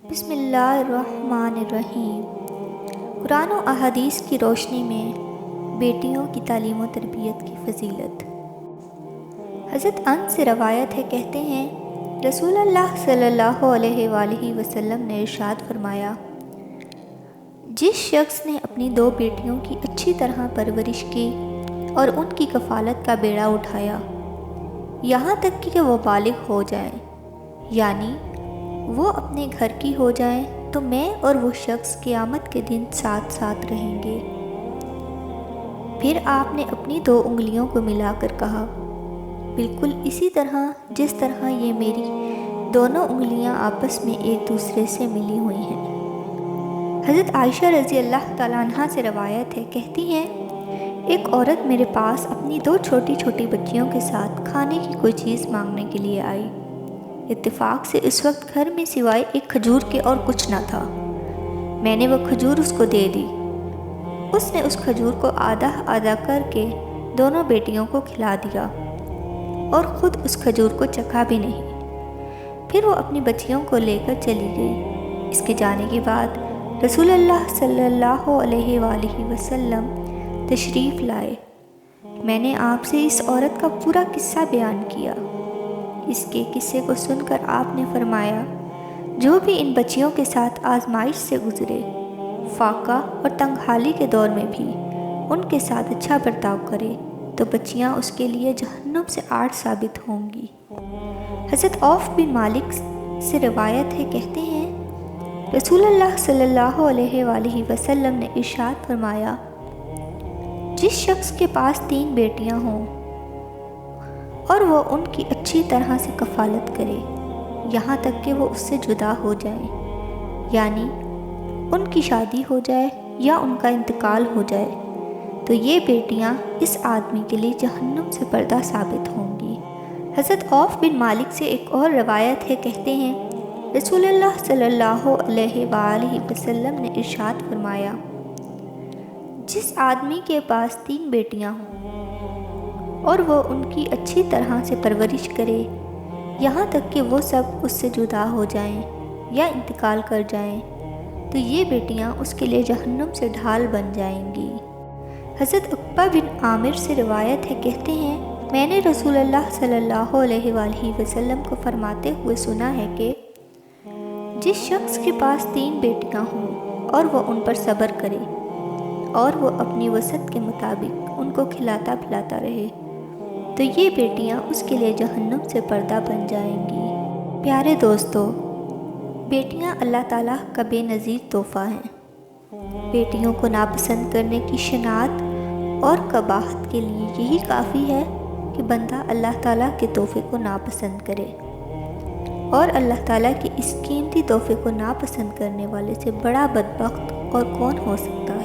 بسم اللہ الرحمن الرحیم۔ قرآن و احادیث کی روشنی میں بیٹیوں کی تعلیم و تربیت کی فضیلت۔ حضرت انس سے روایت ہے، کہتے ہیں رسول اللہ صلی اللہ علیہ وآلہ وسلم نے ارشاد فرمایا، جس شخص نے اپنی 2 بیٹیوں کی اچھی طرح پرورش کی اور ان کی کفالت کا بیڑا اٹھایا یہاں تک کہ وہ بالغ ہو جائیں، یعنی وہ اپنے گھر کی ہو جائیں، تو میں اور وہ شخص قیامت کے دن ساتھ ساتھ رہیں گے۔ پھر آپ نے اپنی 2 انگلیوں کو ملا کر کہا، بالکل اسی طرح جس طرح یہ میری دونوں انگلیاں آپس میں ایک دوسرے سے ملی ہوئی ہیں۔ حضرت عائشہ رضی اللہ تعالیٰ عنہ سے روایت ہے، کہتی ہیں ایک عورت میرے پاس اپنی 2 چھوٹی چھوٹی بچیوں کے ساتھ کھانے کی کوئی چیز مانگنے کے لیے آئی۔ اتفاق سے اس وقت گھر میں سوائے ایک کھجور کے اور کچھ نہ تھا۔ میں نے وہ کھجور اس کو دے دی۔ اس نے اس کھجور کو آدھا آدھا کر کے دونوں بیٹیوں کو کھلا دیا اور خود اس کھجور کو چکھا بھی نہیں۔ پھر وہ اپنی بچیوں کو لے کر چلی گئی۔ اس کے جانے کے بعد رسول اللہ صلی اللہ علیہ وآلہ وسلم تشریف لائے۔ میں نے آپ سے اس عورت کا پورا قصہ بیان کیا۔ اس کے قصے کو سن کر آپ نے فرمایا، جو بھی ان بچیوں کے ساتھ آزمائش سے گزرے، فاقہ اور تنگحالی کے دور میں بھی ان کے ساتھ اچھا برتاؤ کرے تو بچیاں اس کے لیے جہنم سے آڑ ثابت ہوں گی۔ حضرت عوف بن مالک سے روایت ہے، کہتے ہیں رسول اللہ صلی اللہ علیہ وآلہ وسلم نے ارشاد فرمایا، جس شخص کے پاس 3 بیٹیاں ہوں اور وہ ان کی اچھی طرح سے کفالت کرے یہاں تک کہ وہ اس سے جدا ہو جائیں، یعنی ان کی شادی ہو جائے یا ان کا انتقال ہو جائے، تو یہ بیٹیاں اس آدمی کے لیے جہنم سے پردہ ثابت ہوں گی۔ حضرت عوف بن مالک سے ایک اور روایت ہے، کہتے ہیں رسول اللہ صلی اللہ علیہ وآلہ وسلم نے ارشاد فرمایا، جس آدمی کے پاس 3 بیٹیاں ہوں اور وہ ان کی اچھی طرح سے پرورش کرے یہاں تک کہ وہ سب اس سے جدا ہو جائیں یا انتقال کر جائیں، تو یہ بیٹیاں اس کے لیے جہنم سے ڈھال بن جائیں گی۔ حضرت عقبہ بن عامر سے روایت ہے، کہتے ہیں میں نے رسول اللہ صلی اللہ علیہ وآلہ وسلم کو فرماتے ہوئے سنا ہے کہ جس شخص کے پاس 3 بیٹیاں ہوں اور وہ ان پر صبر کرے اور وہ اپنی وسعت کے مطابق ان کو کھلاتا پلاتا رہے، تو یہ بیٹیاں اس کے لیے جہنم سے پردہ بن جائیں گی۔ پیارے دوستو، بیٹیاں اللہ تعالیٰ کا بے نظیر تحفہ ہیں۔ بیٹیوں کو ناپسند کرنے کی شناعت اور قباحت کے لیے یہی کافی ہے کہ بندہ اللہ تعالیٰ کے تحفے کو ناپسند کرے، اور اللہ تعالیٰ کے اس قیمتی تحفے کو ناپسند کرنے والے سے بڑا بدبخت اور کون ہو سکتا